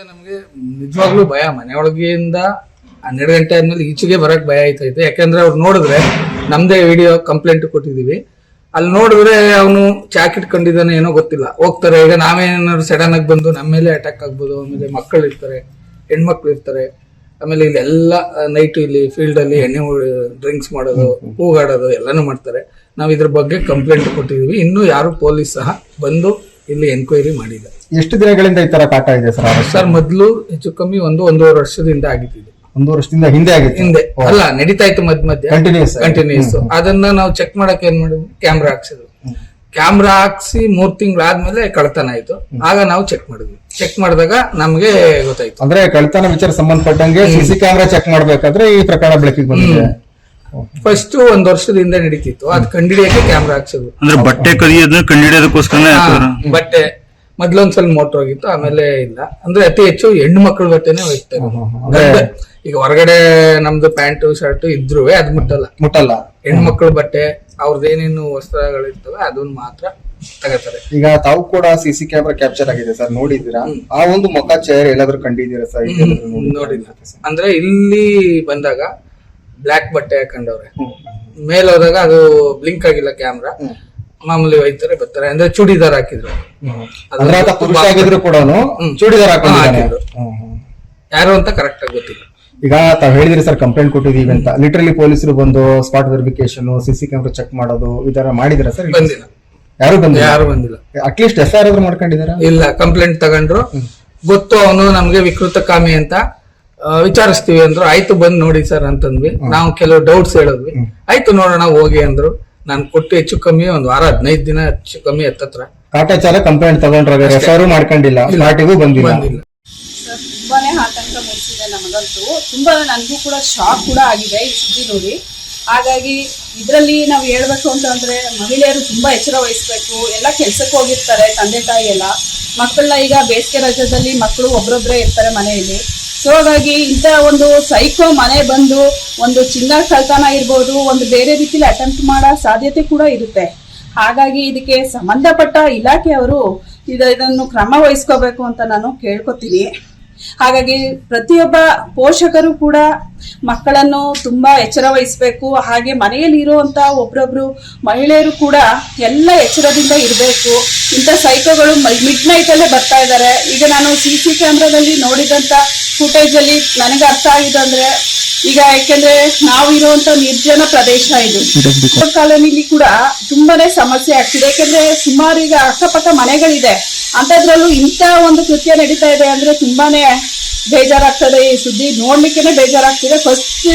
ನಮ್ಗೆ ನಿಜವಾಗ್ಲೂ ಭಯ, ಮನೆಯೊಳಗಿಂದ 12 ಗಂಟೆ ಆದ್ಮೇಲೆ ಈಚೆಗೆ ಬರಕ್ ಭಯ ಆಯ್ತೈತೆ. ಯಾಕಂದ್ರೆ ಅವ್ರು ನೋಡಿದ್ರೆ ನಮ್ದೇ ವಿಡಿಯೋ ಕಂಪ್ಲೇಂಟ್ ಕೊಟ್ಟಿದೀವಿ, ಅಲ್ಲಿ ನೋಡಿದ್ರೆ ಅವನು ಚಾಕ್ ಇಟ್ಕೊಂಡಿದ್ದಾನೆ ಏನೋ ಗೊತ್ತಿಲ್ಲ, ಹೋಗ್ತಾರೆ. ಈಗ ನಾವೇನಾದ್ರು ಸಡನ್ ಆಗಿ ಬಂದು ನಮ್ಮ ಮೇಲೆ ಅಟ್ಯಾಕ್ ಆಗ್ಬೋದು. ಆಮೇಲೆ ಮಕ್ಕಳು ಇರ್ತಾರೆ, ಹೆಣ್ಮಕ್ಳು ಇರ್ತಾರೆ. ಆಮೇಲೆ ಇಲ್ಲಿ ಎಲ್ಲ ನೈಟ್ ಇಲ್ಲಿ ಫೀಲ್ಡ್ ಅಲ್ಲಿ ಎಣ್ಣೆ ಡ್ರಿಂಕ್ಸ್ ಮಾಡೋದು, ಕೂಗಾಡೋದು ಎಲ್ಲಾನು ಮಾಡ್ತಾರೆ. ನಾವ್ ಇದ್ರ ಬಗ್ಗೆ ಕಂಪ್ಲೇಂಟ್ ಕೊಟ್ಟಿದೀವಿ. ಇನ್ನು ಯಾರು ಪೊಲೀಸ್ ಸಹ ಬಂದು ಇಲ್ಲಿ ಎನ್ಕ್ವೈರಿ ಮಾಡಿಲ್ಲ. ಎಷ್ಟು ದಿನಗಳಿಂದ ಈ ತರ ಕಾಟ ಇದೆ ಸರ್? ಸರ್ ಮೊದ್ಲು ಹೆಚ್ಚು ಕಮ್ಮಿ 1-1.5 ವರ್ಷದಿಂದ ಆಗಿತ್ತು. 1 ವರ್ಷದಿಂದ ಹಿಂದೆ ಆಗಿತ್ತು. ಹಿಂದೆ ಅಲ್ಲ, ನಡೀತಾ ಇತ್ತು ಮಧ್ಯ ಕಂಟಿನ್ಯೂಸ್. ಅದನ್ನ ನಾವು ಚೆಕ್ ಮಾಡಕ್ ಏನ್ ಮಾಡಿದ್ವಿ, ಕ್ಯಾಮ್ರಾ ಹಾಕ್ಸಿದ್ವಿ. ಕ್ಯಾಮ್ರಾ ಹಾಕ್ಸಿ 3 ತಿಂಗಳಾದ್ಮೇಲೆ ಕಳ್ತನ ಆಯ್ತು. ಆಗ ನಾವು ಚೆಕ್ ಮಾಡಿದ್ವಿ. ಚೆಕ್ ಮಾಡಿದಾಗ ನಮ್ಗೆ ಗೊತ್ತಾಯ್ತು. ಅಂದ್ರೆ ಕಳ್ತನ ವಿಚಾರ ಸಂಬಂಧಪಟ್ಟಂಗೆ ಸಿಸಿ ಕ್ಯಾಮ್ರಾ ಚೆಕ್ ಮಾಡ್ಬೇಕಾದ್ರೆ ಈ ಪ್ರಕರಣ ಬೆಳಕಿಗೆ ಬಂದಿದೆ. ಫಸ್ಟ್ 1 ವರ್ಷದಿಂದ ನಡೀತಿತ್ತು, ಅದ್ ಕಂಡಿಡಿಯಕ್ಕೆ ಕ್ಯಾಮ್ರಾ ಹಾಕ್ಸಿದ್ವಿ. ಅಂದ್ರೆ ಬಟ್ಟೆ ಕದಿಯೋದನ್ನ ಕಂಡಿಡಿಯೋದಕ್ಕೋಸ್ಕರ ಬಟ್ಟೆ ಮೊದ್ಲೊಂದ್ಸಲ ಮೋಟರ್ ಹೋಗಿತ್ತು, ಆಮೇಲೆ ಇಲ್ಲ. ಅಂದ್ರೆ ಅತಿ ಹೆಚ್ಚು ಹೆಣ್ಣು ಮಕ್ಕಳ ಬಟ್ಟೆನೆ ಹೋಗ್ತಾರೆ. ಈಗ ಹೊರಗಡೆ ನಮ್ದು ಪ್ಯಾಂಟು ಶರ್ಟ್ ಇದ್ರು ಅದ್ ಮುಟ್ಟಲ್ಲ. ಹೆಣ್ಮಕ್ಳ ಬಟ್ಟೆ ಅವ್ರದ್ದು ಏನೇನು ವಸ್ತ್ರಗಳಿರ್ತವೆ ಅದನ್ನ ಮಾತ್ರ ತಗೋತಾರೆ. ಈಗ ತಾವು ಕೂಡ ಸಿಸಿ ಕ್ಯಾಮ್ರಾ ಕ್ಯಾಪ್ಚರ್ ಆಗಿದೆ ಸರ್, ನೋಡಿದ್ದೀರಾ? ಆ ಒಂದು ಮುಖ ಚೇರ್ ಎಲ್ಲಾದ್ರೂ ಕಂಡಿದ್ದೀರಾ ಸರ್? ನೋಡಿಲ್ಲ. ಅಂದ್ರೆ ಇಲ್ಲಿ ಬಂದಾಗ ಬ್ಲಾಕ್ ಬಟ್ಟೆ ಹಾಕೊಂಡವ್ರೆ, ಮೇಲೆ ಹೋದಾಗ ಅದು ಬ್ಲಿಂಕ್ ಆಗಿಲ್ಲ ಕ್ಯಾಮ್ರಾ. ಮಾಮೂಲಿ ಒಯ್ತಾರೆ ಬರ್ತಾರೆ. ಅಂದ್ರೆ ಚೂಡಿದಾರ್ ಹಾಕಿದ್ರು, ಕೂಡ ಚೂಡಿದಾರ್ ಹಾಕಿದ್ರು. ಯಾರು ಅಂತ ಕರೆಕ್ಟ್ ಆಗಿ ಗೊತ್ತಿಲ್ಲ. ಈಗ ತಾವ್ ಹೇಳಿದ್ರಿ ಸರ್ ಕಂಪ್ಲೇಂಟ್ ಕೊಟ್ಟಿದೀವಿ ಅಂತ, ಲಿಟರಲಿ ಪೊಲೀಸರು ಬಂದು spot verification, CC camera check ಮಾಡೋದು ಈ ತರ ಮಾಡಿದ್ರ ಸರ್? ಬಂದಿಲ್ಲ, ಯಾರು ಬಂದಿಲ್ಲ. ಅಟ್ಲೀಸ್ಟ್ SIR ಆದ್ರೂ ಮಾಡ್ಕೊಂಡಿದಾರ? ಇಲ್ಲ, ಕಂಪ್ಲೇಂಟ್ ತಗೊಂಡ್ರು. ಗೊತ್ತು ಅವನು ನಮ್ಗೆ ವಿಕೃತ ಕಾಮಿ ಅಂತ ವಿಚಾರಿಸ್ತೀವಿ ಅಂದ್ರು. ಆಯ್ತು ಬಂದ್ ನೋಡಿ ಸರ್ ಅಂತಂದ್ವಿ. ನಾವು ಕೆಲವು ಡೌಟ್ಸ್ ಹೇಳಿದ್ವಿ. ಆಯ್ತು ನೋಡೋಣ ಹೋಗಿ ಅಂದ್ರು. ನಾನು ಕೊಟ್ಟು ಹೆಚ್ಚು ಕಮ್ಮಿ 1 ವಾರ 15 ದಿನ ಹೆಚ್ಚು ಕಮ್ಮಿ ಹತ್ತತ್ರ ಕಾಟಾಚಾರ ಕಂಪ್ಲೇಂಟ್ ತಗೊಂಡ್ರೆ SIR ಮಾಡ್ಕೊಂಡಿಲ್ಲ, ಪಾರ್ಟಿಗೂ ಬಂದಿಲ್ಲ. ತುಂಬಾನೇ ಆತಂಕ ಮೂಡಿಸಿದೆ ನಮಗಂತೂ. ತುಂಬಾ ನನಗೂ ಕೂಡ ಶಾಕ್ ಕೂಡ ಆಗಿದೆ ಈ ಸುದ್ದಿ ನೋಡಿ. ಹಾಗಾಗಿ ಇದರಲ್ಲಿ ನಾವು ಹೇಳ್ಬೇಕು ಅಂತಂದ್ರೆ ಮಹಿಳೆಯರು ತುಂಬಾ ಎಚ್ಚರ ವಹಿಸ್ಬೇಕು. ಎಲ್ಲ ಕೆಲ್ಸಕ್ಕೆ ಹೋಗಿರ್ತಾರೆ ತಂದೆ ತಾಯಿ ಎಲ್ಲ, ಮಕ್ಕಳನ್ನ ಈಗ ಬೇಸಿಗೆ ರಜದಲ್ಲಿ ಮಕ್ಕಳು ಒಬ್ರೊಬ್ರೇ ಇರ್ತಾರೆ ಮನೆಯಲ್ಲಿ. ಸೊ ಹಾಗಾಗಿ ಇಂಥ ಒಂದು ಸೈಕೋ ಮನೆ ಬಂದು ಒಂದು ಚಿನ್ನ ಕಳ್ತನ ಇರ್ಬೋದು, ಒಂದು ಬೇರೆ ರೀತಿಲಿ ಅಟೆಂಪ್ಟ್ ಮಾಡೋ ಸಾಧ್ಯತೆ ಕೂಡ ಇರುತ್ತೆ. ಹಾಗಾಗಿ ಇದಕ್ಕೆ ಸಂಬಂಧಪಟ್ಟ ಇಲಾಖೆಯವರು ಇದನ್ನು ಕ್ರಮ ವಹಿಸ್ಕೋಬೇಕು ಅಂತ ನಾನು ಕೇಳ್ಕೊತೀನಿ. ಹಾಗಾಗಿ ಪ್ರತಿಯೊಬ್ಬ ಪೋಷಕರು ಕೂಡ ಮಕ್ಕಳನ್ನು ತುಂಬಾ ಎಚ್ಚರ ವಹಿಸ್ಬೇಕು. ಹಾಗೆ ಮನೆಯಲ್ಲಿ ಇರುವಂತ ಒಬ್ರೊಬ್ರು ಮಹಿಳೆಯರು ಕೂಡ ಎಲ್ಲ ಎಚ್ಚರದಿಂದ ಇರಬೇಕು. ಇಂಥ ಸೈಕೋಗಳು ಮಿಡ್ ನೈಟ್ ಅಲ್ಲೇ ಬರ್ತಾ ಇದ್ದಾರೆ. ಈಗ ನಾನು CC ಕ್ಯಾಮ್ರಾದಲ್ಲಿ ನೋಡಿದಂತ ಫುಟೇಜ್ ಅಲ್ಲಿ ನನಗೆ ಅರ್ಥ ಆಗಿದೆ ಅಂದ್ರೆ, ಈಗ ಯಾಕೆಂದ್ರೆ ನಾವು ಇರುವಂತ ನಿರ್ಜನ ಪ್ರದೇಶ ಇದು, ಕಾಲೋನಿಲಿ ಕೂಡ ತುಂಬಾನೇ ಸಮಸ್ಯೆ ಆಗ್ತಿದೆ. ಯಾಕೆಂದ್ರೆ ಸುಮಾರು ಈಗ ಅಕ್ಕಪಕ್ಕ ಮನೆಗಳಿದೆ, ಅಂತದ್ರಲ್ಲೂ ಇಂಥ ಒಂದು ಕೃತ್ಯ ನಡೀತಾ ಇದೆ ಅಂದ್ರೆ ತುಂಬಾನೇ ಬೇಜಾರಾಗ್ತದೆ. ಈ ಸುದ್ದಿ ನೋಡ್ಲಿಕ್ಕೇನೆ ಬೇಜಾರಾಗ್ತಿದೆ. ಫಸ್ಟ್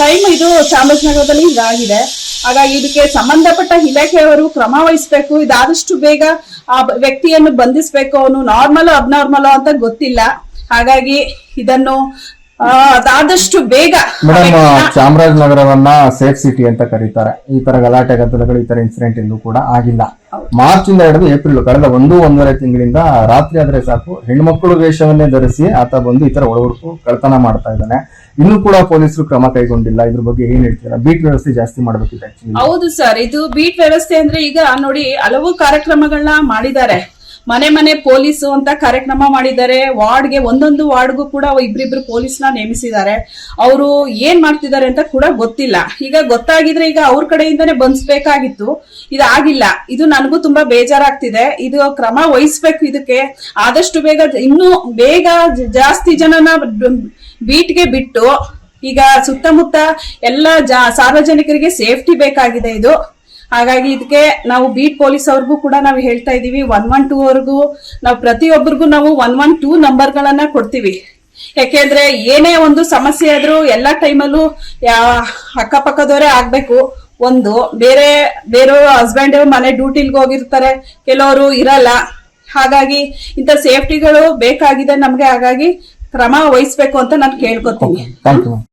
ಟೈಮ್ ಇದು ಚಾಮರಾಜನಗರದಲ್ಲಿ ಇದಾಗಿದೆ. ಹಾಗಾಗಿ ಇದಕ್ಕೆ ಸಂಬಂಧಪಟ್ಟ ಇಲಾಖೆಯವರು ಕ್ರಮ ವಹಿಸ್ಬೇಕು. ಇದಾದಷ್ಟು ಬೇಗ ಆ ವ್ಯಕ್ತಿಯನ್ನು ಬಂಧಿಸ್ಬೇಕು. ಅವನು ನಾರ್ಮಲ್ ಅಬ್ನಾರ್ಮಲ್ ಅಂತ ಗೊತ್ತಿಲ್ಲ. ಹಾಗಾಗಿ ಇದನ್ನು ಅದಾದಷ್ಟು ಬೇಗ. ಮೇಡಮ್, ಚಾಮರಾಜನಗರವನ್ನ ಸೇಫ್ ಸಿಟಿ ಅಂತ ಕರೀತಾರೆ. ಈ ತರ ಗಲಾಟೆ ಗದ್ದಲಗಳು, ಈ ತರ ಇನ್ಸಿಡೆಂಟ್ ಎಲ್ಲೂ ಕೂಡ ಆಗಿಲ್ಲ. ಮಾರ್ಚ್ ಇಂದ ಹಿಡಿದು ಏಪ್ರಿಲ್ ಕಳೆದ 1-1.5 ತಿಂಗಳಿಂದ ರಾತ್ರಿ ಆದ್ರೆ ಸಾಕು ಹೆಣ್ಮಕ್ಳು ವೇಷವನ್ನೇ ಧರಿಸಿ ಆತ ಬಂದು ಈ ತರ ಒಳಗುರುಕು ಕಳ್ತನ ಮಾಡ್ತಾ ಇದ್ದಾನೆ. ಇನ್ನು ಕೂಡ ಪೊಲೀಸರು ಕ್ರಮ ಕೈಗೊಂಡಿಲ್ಲ. ಇದ್ರ ಬಗ್ಗೆ ಏನ್ ಹೇಳ್ತೀರಾ? ಬೀಟ್ ವ್ಯವಸ್ಥೆ ಜಾಸ್ತಿ ಮಾಡ್ಬೇಕಿದೆ ಆಕ್ಚುಲಿ. ಹೌದು ಸರ್, ಇದು ಬೀಟ್ ವ್ಯವಸ್ಥೆ ಅಂದ್ರೆ ಈಗ ನೋಡಿ ಹಲವು ಕಾರ್ಯಕ್ರಮಗಳನ್ನ ಮಾಡಿದ್ದಾರೆ. ಮನೆ ಪೊಲೀಸು ಅಂತ ಕಾರ್ಯಕ್ರಮ ಮಾಡಿದ್ದಾರೆ. ವಾರ್ಡ್ಗೆ ಒಂದೊಂದು ವಾರ್ಡ್ಗೂ ಕೂಡ ಇಬ್ರಿಬ್ರು ಪೊಲೀಸ್ನ ನೇಮಿಸಿದ್ದಾರೆ. ಅವರು ಏನ್ ಮಾಡ್ತಿದ್ದಾರೆ ಅಂತ ಕೂಡ ಗೊತ್ತಿಲ್ಲ. ಈಗ ಗೊತ್ತಾಗಿದ್ರೆ ಈಗ ಅವ್ರ ಕಡೆಯಿಂದನೇ ಬಂಧಿಸ್ಬೇಕಾಗಿತ್ತು, ಇದಾಗಿಲ್ಲ. ಇದು ನನಗೂ ತುಂಬಾ ಬೇಜಾರಾಗ್ತಿದೆ. ಇದು ಕ್ರಮ ವಹಿಸ್ಬೇಕು. ಇದಕ್ಕೆ ಆದಷ್ಟು ಬೇಗ, ಇನ್ನೂ ಬೇಗ ಜಾಸ್ತಿ ಜನನ ಬೀಟ್ಗೆ ಬಿಟ್ಟು, ಈಗ ಸುತ್ತಮುತ್ತ ಎಲ್ಲ ಸಾರ್ವಜನಿಕರಿಗೆ ಸೇಫ್ಟಿ ಬೇಕಾಗಿದೆ ಇದು. ಹಾಗಾಗಿ ಇದಕ್ಕೆ ನಾವು ಬೀಟ್ ಪೊಲೀಸ್ ಅವ್ರಿಗೂ ಕೂಡ ನಾವು ಹೇಳ್ತಾ ಇದೀವಿ, 112 ವರೆಗೂ ನಾವು ಪ್ರತಿಯೊಬ್ಬರಿಗೂ ನಾವು 112 ನಂಬರ್ಗಳನ್ನ ಕೊಡ್ತೀವಿ. ಯಾಕೆಂದ್ರೆ ಏನೇ ಒಂದು ಸಮಸ್ಯೆ ಆದ್ರೂ ಎಲ್ಲ ಟೈಮಲ್ಲೂ ಅಕ್ಕಪಕ್ಕದವರೇ ಆಗ್ಬೇಕು. ಒಂದು ಬೇರೆ ಹಸ್ಬೆಂಡ್ ಮನೆ ಡ್ಯೂಟಿಲ್ಗೆ ಹೋಗಿರ್ತಾರೆ, ಕೆಲವರು ಇರಲ್ಲ. ಹಾಗಾಗಿ ಇಂಥ ಸೇಫ್ಟಿಗಳು ಬೇಕಾಗಿದೆ ನಮ್ಗೆ. ಹಾಗಾಗಿ ಕ್ರಮ ವಹಿಸ್ಬೇಕು ಅಂತ ನಾನು ಕೇಳ್ಕೊತೀನಿ.